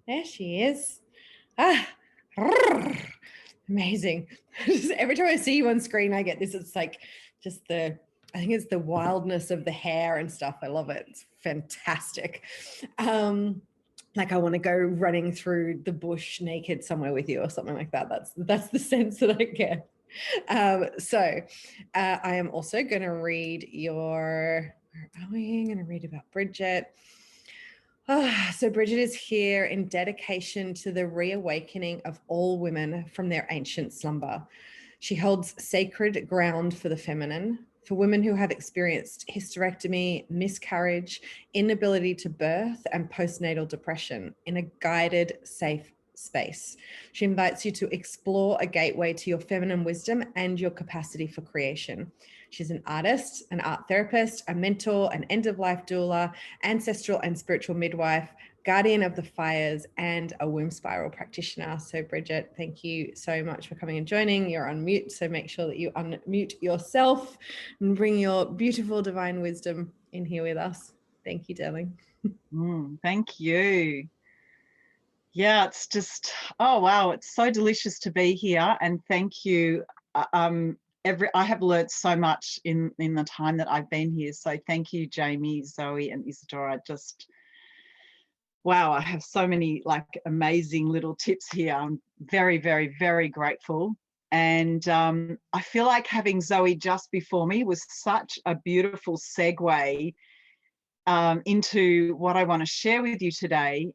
There she is. Ah, amazing. Just every time I see you on screen, I get this. It's like just I think it's the wildness of the hair and stuff. I love it. It's fantastic. Like I want to go running through the bush naked somewhere with you or something like that. That's the sense that I get. I am also going to read where are we going to read about Brigitte. So Brigitte is here in dedication to the reawakening of all women from their ancient slumber. She holds sacred ground for the feminine, for women who have experienced hysterectomy, miscarriage, inability to birth, and postnatal depression in a guided, safe space. She invites you to explore a gateway to your feminine wisdom and your capacity for creation. She's an artist, an art therapist, a mentor, an end-of-life doula, ancestral and spiritual midwife, guardian of the fires, and a womb spiral practitioner. So Brigitte, thank you so much for coming and joining. You're on mute, so make sure that you unmute yourself and bring your beautiful divine wisdom in here with us. Thank you, darling. Thank you. Yeah, it's just, oh wow, it's so delicious to be here, and thank you. I have learnt so much in the time that I've been here, so thank you, Jamie, Zoe, and Isadora. Just wow, I have so many like amazing little tips here. I'm very, very, very grateful. And I feel like having Zoe just before me was such a beautiful segue into what I want to share with you today.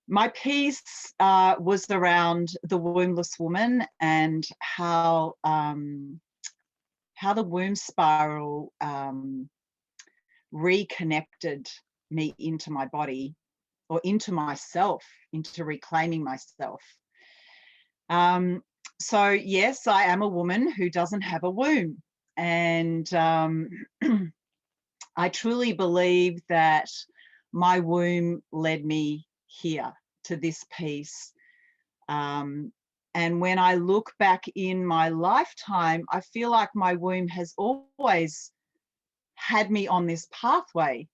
My piece was around the wombless woman and how the womb spiral reconnected me into my body, or into myself, into reclaiming myself. So yes, I am a woman who doesn't have a womb, and I truly believe that my womb led me here to this piece. And when I look back in my lifetime, I feel like my womb has always had me on this pathway.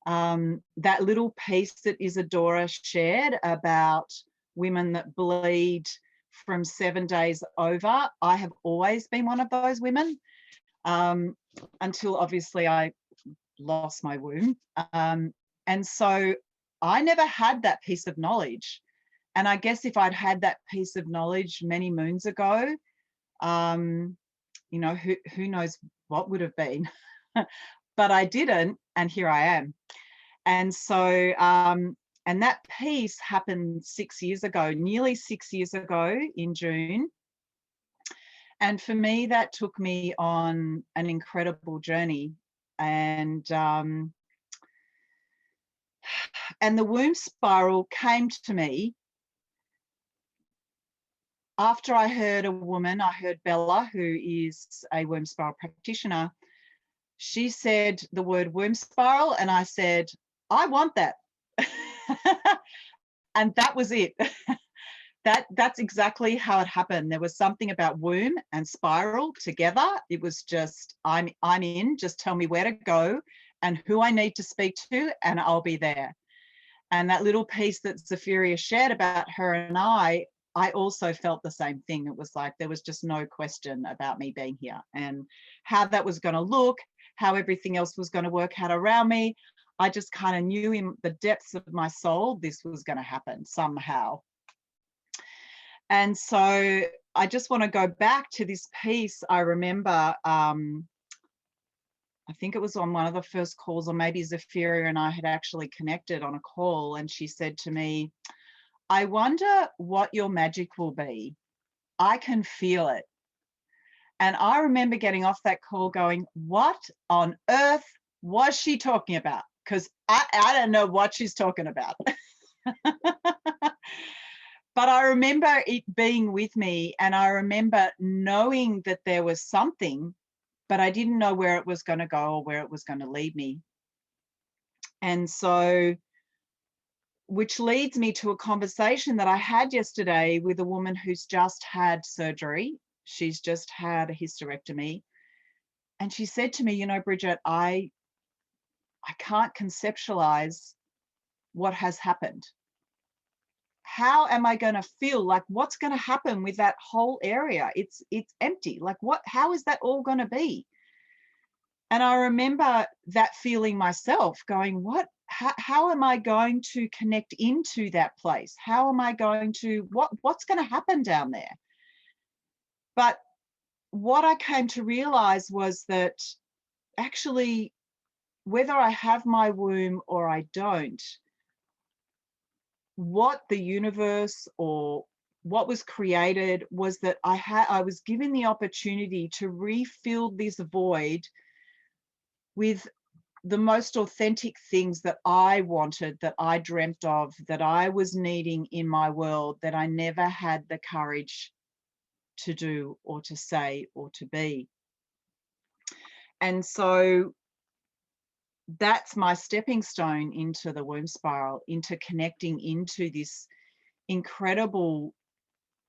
That little piece that Isadora shared about women that bleed from 7 days over, I have always been one of those women, until obviously I lost my womb. And so I never had that piece of knowledge. And I guess if I'd had that piece of knowledge many moons ago, you know, who knows what would have been. But I didn't, and here I am. And so, and that piece happened 6 years ago, nearly 6 years ago in June. And for me, that took me on an incredible journey. And the womb spiral came to me after I heard I heard Bella, who is a womb spiral practitioner. She said the word womb spiral, and I said, I want that. And that was it. That's exactly how it happened. There was something about womb and spiral together. It was just, I'm in, just tell me where to go and who I need to speak to, and I'll be there. And that little piece that Zapheria shared about her and I also felt the same thing. It was like there was just no question about me being here and how that was going to look, how everything else was going to work out around me. I just kind of knew in the depths of my soul this was going to happen somehow. And so I just want to go back to this piece. I remember, I think it was on one of the first calls, or maybe Zapheria and I had actually connected on a call, and she said to me, I wonder what your magic will be. I can feel it. And I remember getting off that call going, what on earth was she talking about? Because I don't know what she's talking about. But I remember it being with me, and I remember knowing that there was something, but I didn't know where it was going to go or where it was going to lead me. And so, which leads me to a conversation that I had yesterday with a woman who's just had surgery. She's just had a hysterectomy. And she said to me, you know, Brigitte, I can't conceptualize what has happened? How am I going to feel? Like, what's going to happen with that whole area? It's empty. Like, how is that all going to be? And I remember that feeling myself, going, how am I going to connect into that place? How am I going to, what's going to happen down there? But what I came to realize was that actually, whether I have my womb or I don't, what the universe or what was created was that I was given the opportunity to refill this void with the most authentic things that I wanted, that I dreamt of, that I was needing in my world, that I never had the courage to do or to say or to be. And so that's my stepping stone into the womb spiral, into connecting into this incredible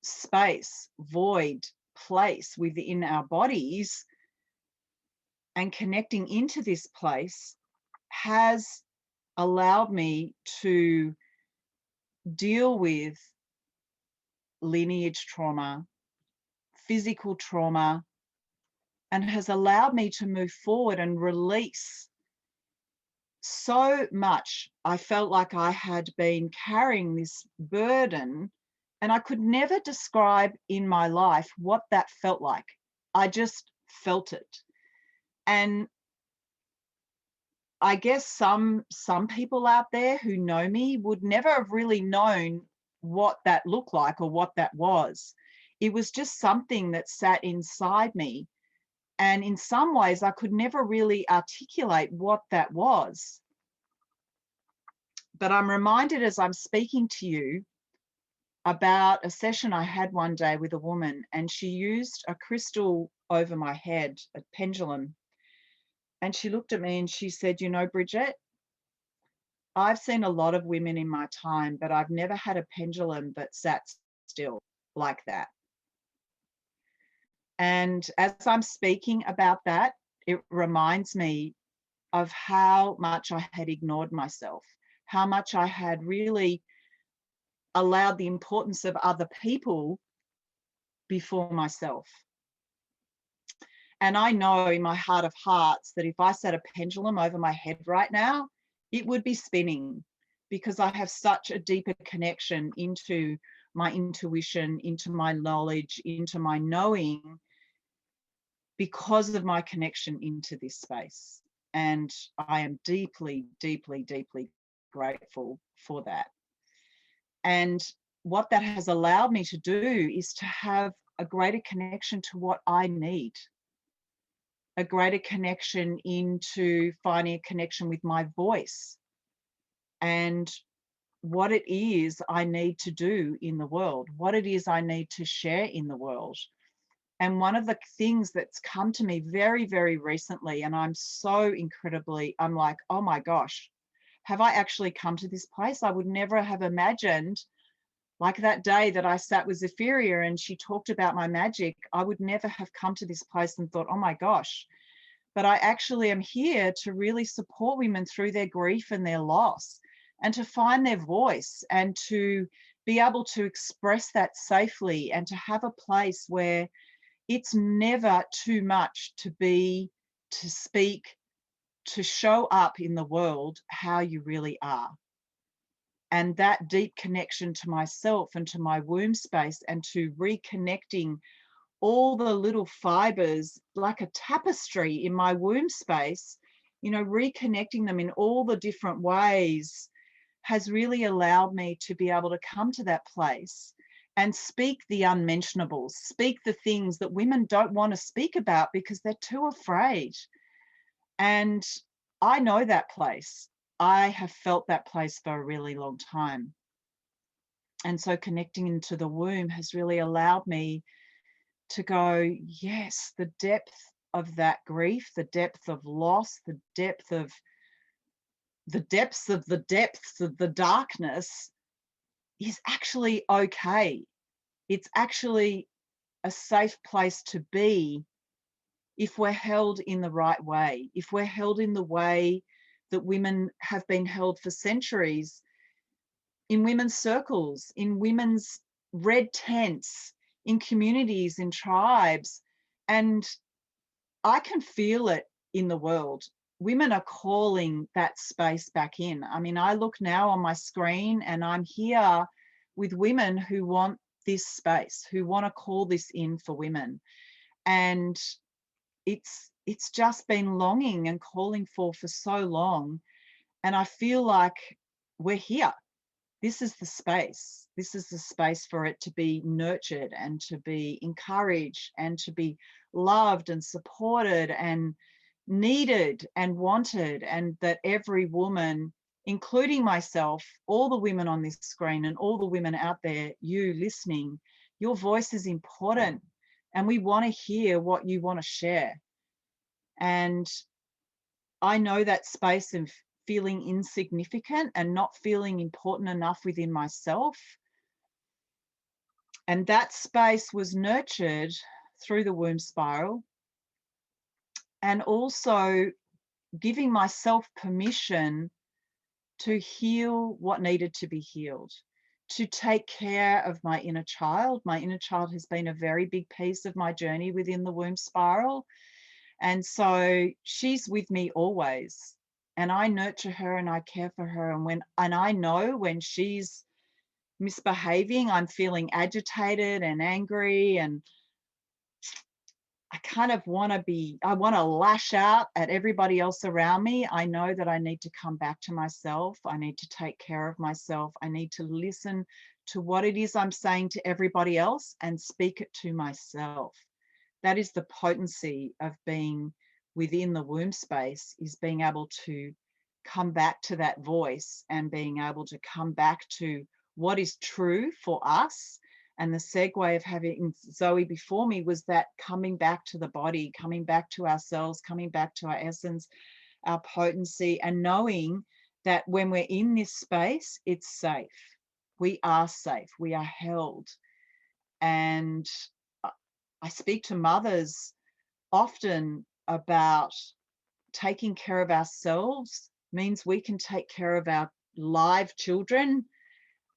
space, void, place within our bodies. And connecting into this place has allowed me to deal with lineage trauma, physical trauma, and has allowed me to move forward and release so much. I felt like I had been carrying this burden, and I could never describe in my life what that felt like. I just felt it. And I guess some people out there who know me would never have really known what that looked like or what that was. It was just something that sat inside me. And in some ways, I could never really articulate what that was. But I'm reminded as I'm speaking to you about a session I had one day with a woman, and she used a crystal over my head, a pendulum. And she looked at me and she said, you know, Brigitte, I've seen a lot of women in my time, but I've never had a pendulum that sat still like that. And as I'm speaking about that, it reminds me of how much I had ignored myself, how much I had really allowed the importance of other people before myself. And I know in my heart of hearts that if I set a pendulum over my head right now, it would be spinning, because I have such a deeper connection into my intuition, into my knowledge, into my knowing, because of my connection into this space. And I am deeply, deeply, deeply grateful for that. And what that has allowed me to do is to have a greater connection to what I need, a greater connection into finding a connection with my voice and what it is I need to do in the world, what it is I need to share in the world. And one of the things that's come to me very, very recently, and I'm like, oh my gosh, have I actually come to this place? I would never have imagined, like that day that I sat with Zapheria and she talked about my magic, I would never have come to this place and thought, oh my gosh, but I actually am here to really support women through their grief and their loss, and to find their voice and to be able to express that safely, and to have a place where it's never too much to be, to speak, to show up in the world how you really are. And that deep connection to myself and to my womb space, and to reconnecting all the little fibers like a tapestry in my womb space, you know, reconnecting them in all the different ways, has really allowed me to be able to come to that place and speak the unmentionables, speak the things that women don't want to speak about because they're too afraid. And I know that place. I have felt that place for a really long time. And so connecting into the womb has really allowed me to go, yes, the depth of that grief, the depth of loss, the depths of the depths of the darkness is actually okay. It's actually a safe place to be if we're held in the right way, if we're held in the way that women have been held for centuries, in women's circles, in women's red tents, in communities, in tribes. And I can feel it in the world. Women are calling that space back in. I mean, I look now on my screen and I'm here with women who want this space, who want to call this in for women. And it's just been longing and calling for so long. And I feel like we're here. This is the space. This is the space for it to be nurtured and to be encouraged and to be loved and supported and needed and wanted. And that every woman, including myself, all the women on this screen and all the women out there, you listening, your voice is important. And we want to hear what you want to share. And I know that space of feeling insignificant and not feeling important enough within myself. And that space was nurtured through the womb spiral, and also giving myself permission to heal what needed to be healed, to take care of my inner child. My inner child has been a very big piece of my journey within the womb spiral. And so she's with me always. And I nurture her and I care for her. And I know when she's misbehaving, I'm feeling agitated and angry, and I kind of want to lash out at everybody else around me. I know that I need to come back to myself. I need to take care of myself. I need to listen to what it is I'm saying to everybody else and speak it to myself. That is the potency of being within the womb space, is being able to come back to that voice and being able to come back to what is true for us. And the segue of having Zoe before me was that coming back to the body, coming back to ourselves, coming back to our essence, our potency, and knowing that when we're in this space, it's safe. We are safe. We are held. And I speak to mothers often about taking care of ourselves means we can take care of our live children.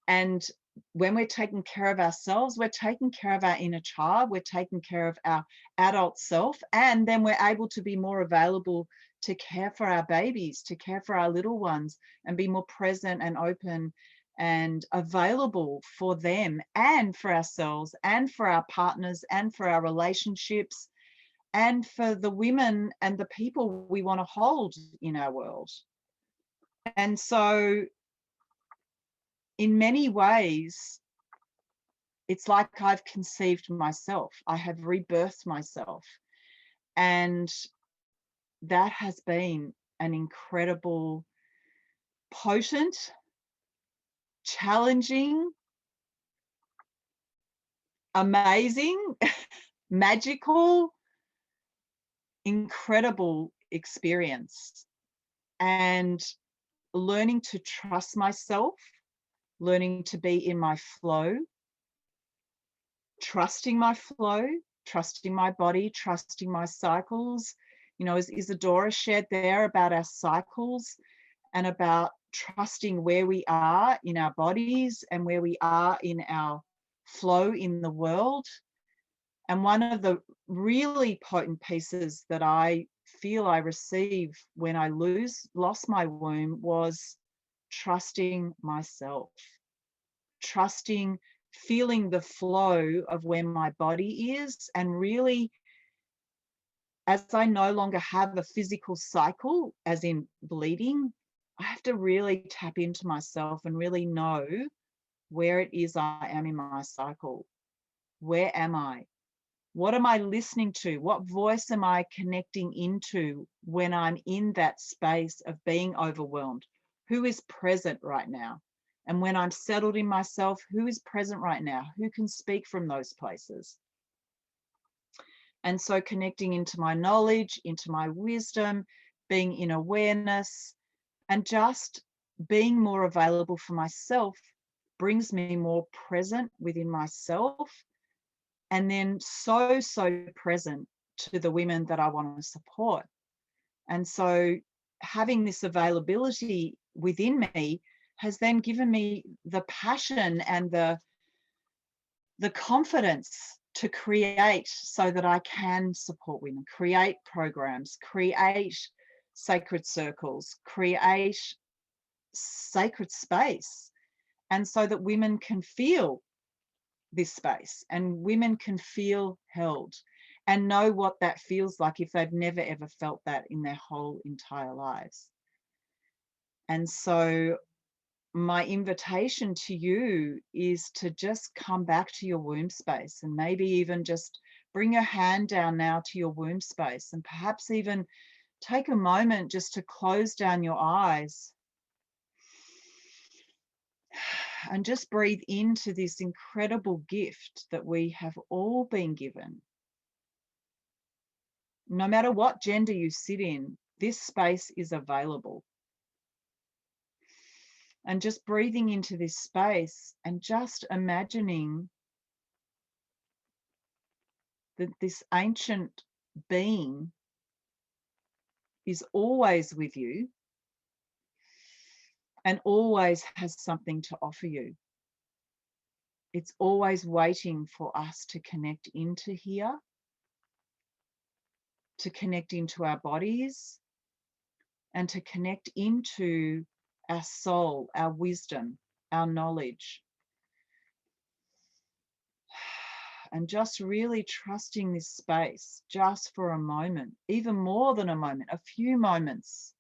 And when we're taking care of ourselves, we're taking care of our inner child, we're taking care of our adult self, and then we're able to be more available to care for our babies, to care for our little ones, and be more present and open and available for them and for ourselves and for our partners and for our relationships and for the women and the people we want to hold in our world. And so in many ways, it's like I've conceived myself. I have rebirthed myself. And that has been an incredible, potent, challenging, amazing, magical, incredible experience. And learning to trust myself, learning to be in my flow, trusting my flow, trusting my body, trusting my cycles. You know, as Isadora shared there about our cycles and about trusting where we are in our bodies and where we are in our flow in the world. And one of the really potent pieces that I feel I received when I lost my womb was trusting myself, trusting, feeling the flow of where my body is. And really, as I no longer have a physical cycle, as in bleeding, I have to really tap into myself and really know where it is I am in my cycle. Where am I? What am I listening to? What voice am I connecting into when I'm in that space of being overwhelmed? Who is present right now? And when I'm settled in myself, who is present right now? Who can speak from those places? And so connecting into my knowledge, into my wisdom, being in awareness, and just being more available for myself brings me more present within myself, and then so present to the women that I want to support. And so having this availability within me has then given me the passion and the confidence to create so that I can support women, create programs, create sacred circles, create sacred space. And so that women can feel this space and women can feel held and know what that feels like if they've never ever felt that in their whole entire lives. And so my invitation to you is to just come back to your womb space, and maybe even just bring your hand down now to your womb space, and perhaps even take a moment just to close down your eyes and just breathe into this incredible gift that we have all been given. No matter what gender you sit in, this space is available. And just breathing into this space and just imagining that this ancient being is always with you and always has something to offer you. It's always waiting for us to connect into here, to connect into our bodies, and to connect into our soul, our wisdom, our knowledge. And just really trusting this space just for a moment, even more than a moment, a few moments.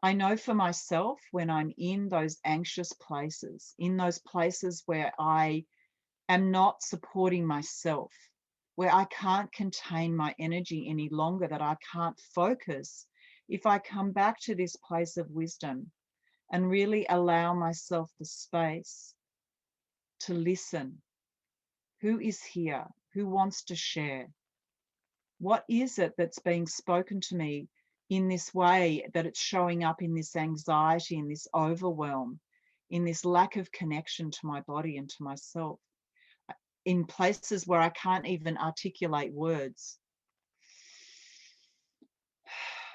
I know for myself, when I'm in those anxious places, in those places where I am not supporting myself, where I can't contain my energy any longer, that I can't focus, if I come back to this place of wisdom and really allow myself the space to listen. Who is here? Who wants to share? What is it that's being spoken to me in this way, that it's showing up in this anxiety, in this overwhelm, in this lack of connection to my body and to myself, in places where I can't even articulate words?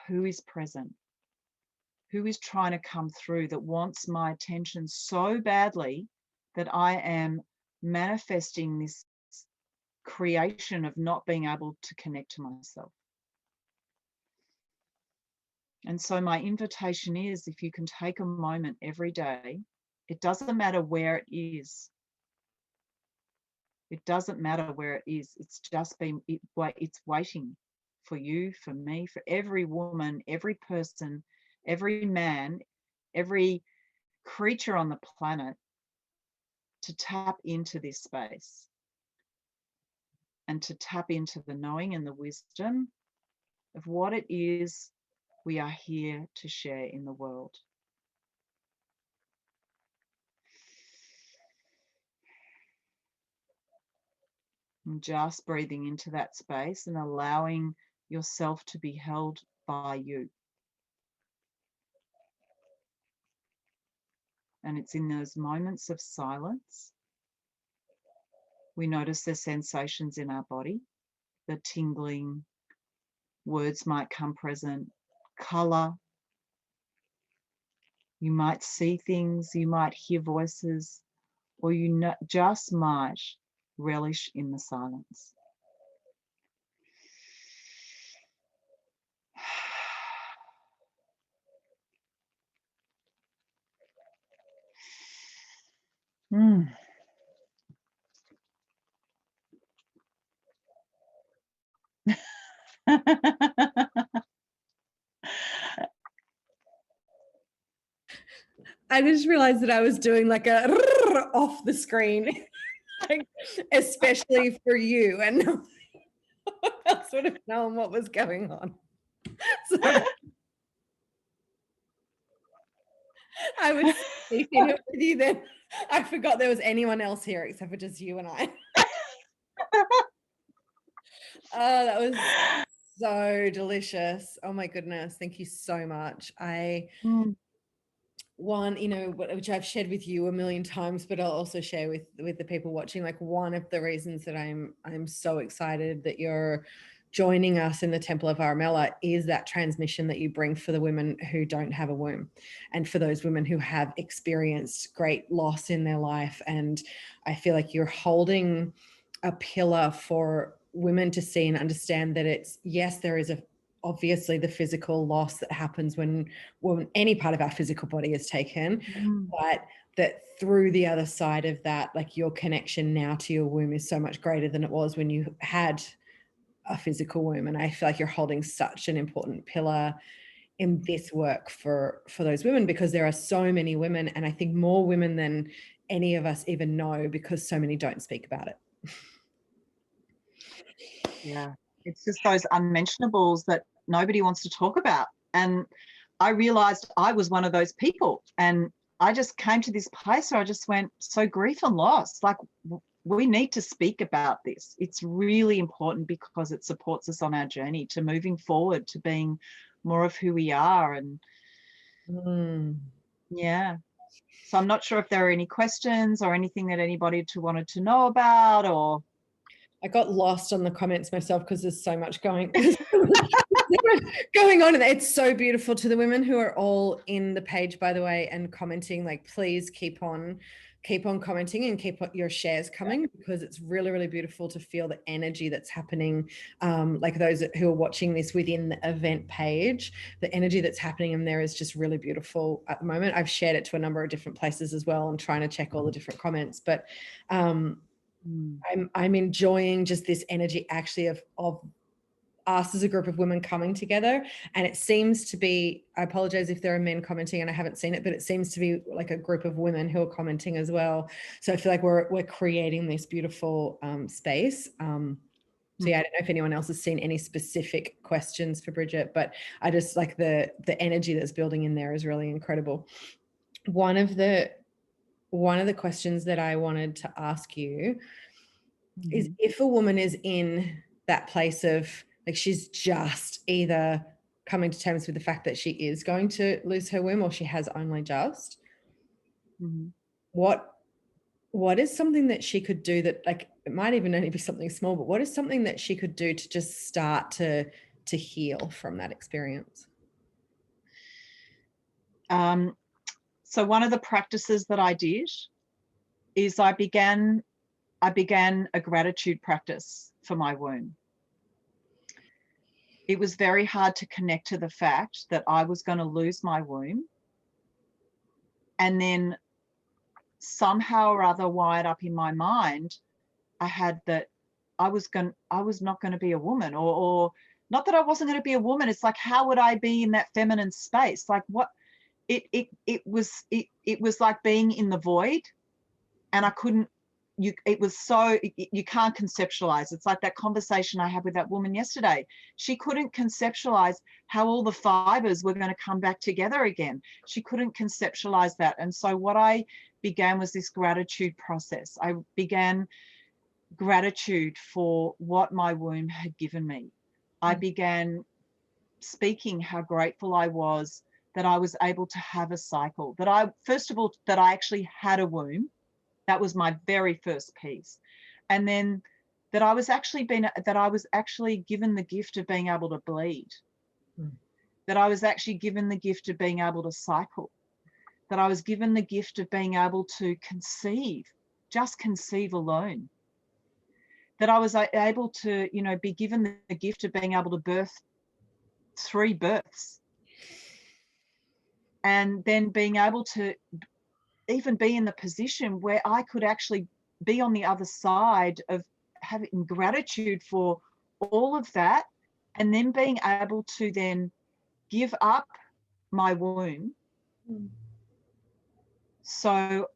Who is present? Who is trying to come through, that wants my attention so badly that I am manifesting this creation of not being able to connect to myself? And so my invitation is, if you can take a moment every day, it doesn't matter where it is. It doesn't matter where it is. It's just it's waiting for you, for me, for every woman, every person, every man, every creature on the planet, to tap into this space and to tap into the knowing and the wisdom of what it is we are here to share in the world. And just breathing into that space and allowing yourself to be held by you. And it's in those moments of silence we notice the sensations in our body, the tingling, words might come present, color. You might see things, you might hear voices, or you just might relish in the silence. Mm. I just realized that I was doing like a off the screen, like, especially for you, and I sort of knowing what was going on. So I was speaking it with you then. I forgot there was anyone else here except for just you and I. Oh, that was so delicious. Oh my goodness. Thank you so much. One, which I've shared with you a million times, but I'll also share with the people watching, like, one of the reasons that I'm so excited that you're joining us in the Temple of Armella is that transmission that you bring for the women who don't have a womb, and for those women who have experienced great loss in their life. And I feel like you're holding a pillar for women to see and understand that it's, yes, there is obviously the physical loss that happens when any part of our physical body is taken, but that through the other side of that, like, your connection now to your womb is so much greater than it was when you had a physical womb. And I feel like you're holding such an important pillar in this work for those women, because there are so many women, and I think more women than any of us even know, because so many don't speak about it. Yeah, it's just those unmentionables that nobody wants to talk about. And I realized I was one of those people, and I just came to this place where I just went, so grief and loss, like, we need to speak about this. It's really important because it supports us on our journey to moving forward, to being more of who we are. And yeah, so I'm not sure if there are any questions or anything that anybody wanted to know about, or I got lost on the comments myself because there's so much going going on. And it's so beautiful. To the women who are all in the page, by the way, and commenting, like, please keep on commenting and keep your shares coming, because it's really, really beautiful to feel the energy that's happening. Like those who are watching this within the event page, the energy that's happening in there is just really beautiful at the moment. I've shared it to a number of different places as well. I'm trying to check all the different comments, but I'm enjoying just this energy actually of us as a group of women coming together. And it seems to be, I apologize if there are men commenting and I haven't seen it, but it seems to be like a group of women who are commenting as well. So I feel like we're creating this beautiful space. So yeah, I don't know if anyone else has seen any specific questions for Brigitte, but I just like the energy that's building in there is really incredible. One of the questions that I wanted to ask you is, if a woman is in that place of, like, she's just either coming to terms with the fact that she is going to lose her womb, or she has only just, what is something that she could do that, like, it might even only be something small, but what is something that she could do to just start to heal from that experience? So one of the practices that I did is I began a gratitude practice for my womb. It was very hard to connect to the fact that I was going to lose my womb, and then somehow or other wired up in my mind, I had that I was not going to be a woman, or not that I wasn't going to be a woman. It's like, how would I be in that feminine space? Like, what it was like being in the void, and I couldn't. It was so, you can't conceptualize. It's like that conversation I had with that woman yesterday. She couldn't conceptualize how all the fibers were going to come back together again. She couldn't conceptualize that. And so what I began was this gratitude process. I began gratitude for what my womb had given me. I began speaking how grateful I was that I was able to have a cycle, that I, first of all, that I actually had a womb. That was my very first piece. And then that I was actually given the gift of being able to bleed, that I was actually given the gift of being able to cycle, that I was given the gift of being able to conceive, just conceive alone, that I was able to, be given the gift of being able to birth 3 births, and then being able to even be in the position where I could actually be on the other side of having gratitude for all of that, and then being able to then give up my womb so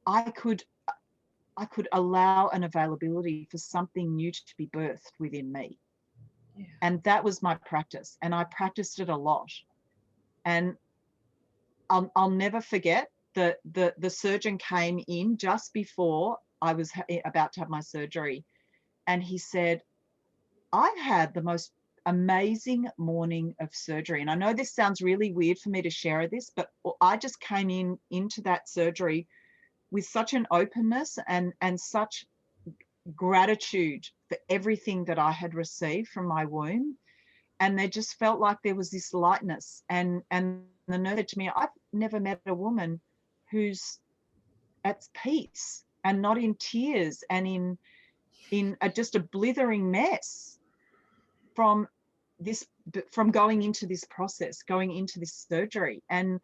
I could allow an availability for something new to be birthed within me. Yeah. And that was my practice, and I practiced it a lot. And I'll never forget the surgeon came in just before I was about to have my surgery, and he said, "I've had the most amazing morning of surgery." And I know this sounds really weird for me to share this, but I just came into that surgery with such an openness and such gratitude for everything that I had received from my womb. And there just felt like there was this lightness. And the nurse said to me, I've never met a woman who's at peace and not in tears and in just a blithering mess from going into this process, going into this surgery. And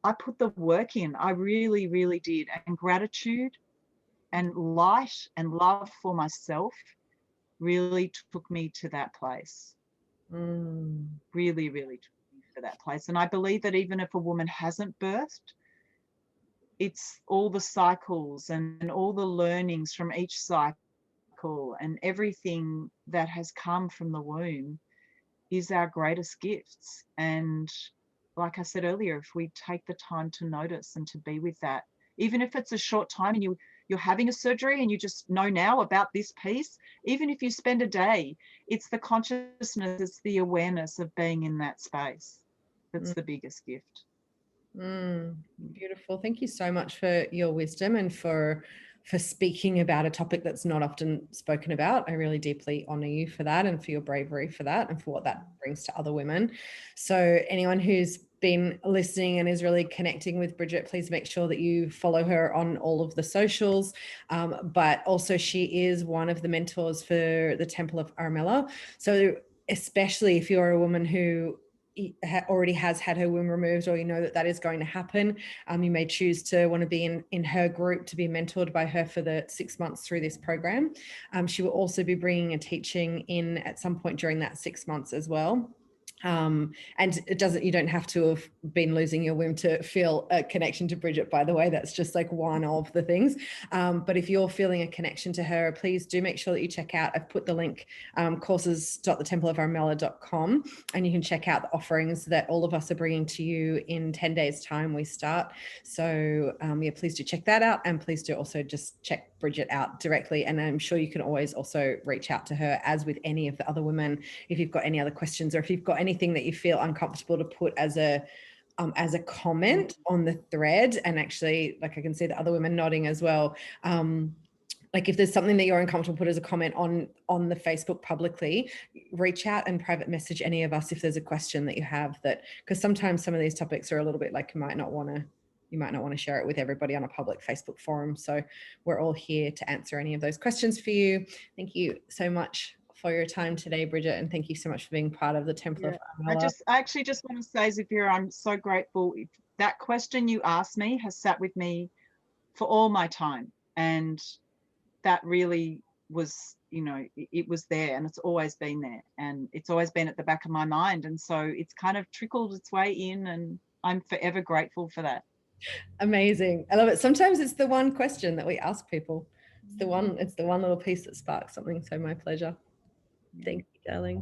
I put the work in. I really, really did. And gratitude and light and love for myself really took me to that place. Really, really took me to that place. And I believe that even if a woman hasn't birthed, it's all the cycles and all the learnings from each cycle and everything that has come from the womb is our greatest gifts. And like I said earlier, if we take the time to notice and to be with that, even if it's a short time and you're having a surgery and you just know now about this piece, even if you spend a day, it's the consciousness, it's the awareness of being in that space that's the biggest gift. Beautiful. Thank you so much for your wisdom and for speaking about a topic that's not often spoken about. I really deeply honor you for that and for your bravery for that and for what that brings to other women. So anyone who's been listening and is really connecting with Brigitte, please make sure that you follow her on all of the socials. But also she is one of the mentors for the Temple of Armella. So especially if you're a woman who already has had her womb removed, or you know that that is going to happen, you may choose to want to be in her group to be mentored by her for the 6 months through this program. She will also be bringing a teaching in at some point during that 6 months as well. And you don't have to have been losing your womb to feel a connection to Brigitte, by the way. That's just like one of the things. But if you're feeling a connection to her, please do make sure that you check out. I've put the link, courses.thetempleofarmella.com, and you can check out the offerings that all of us are bringing to you in 10 days time we start. So yeah, please do check that out, and please do also just check Brigitte out directly. And I'm sure you can always also reach out to her, as with any of the other women, if you've got any other questions, or if you've got anything that you feel uncomfortable to put as a comment on the thread. And actually, like, I can see the other women nodding as well. Like, if there's something that you're uncomfortable, put as a comment on the Facebook publicly, reach out and private message any of us if there's a question that you have, that, because sometimes some of these topics are a little bit like, you might not want to share it with everybody on a public Facebook forum. So we're all here to answer any of those questions for you. Thank you so much for your time today, Brigitte, and thank you so much for being part of the Temple of Armella. I actually just want to say, Zapheria, I'm so grateful. That question you asked me has sat with me for all my time, and that really was, it was there, and it's always been there, and it's always been at the back of my mind, and so it's kind of trickled its way in, and I'm forever grateful for that. Amazing. I love it. Sometimes it's the one question that we ask people. It's the one little piece that sparks something. So my pleasure. Thank you, darling.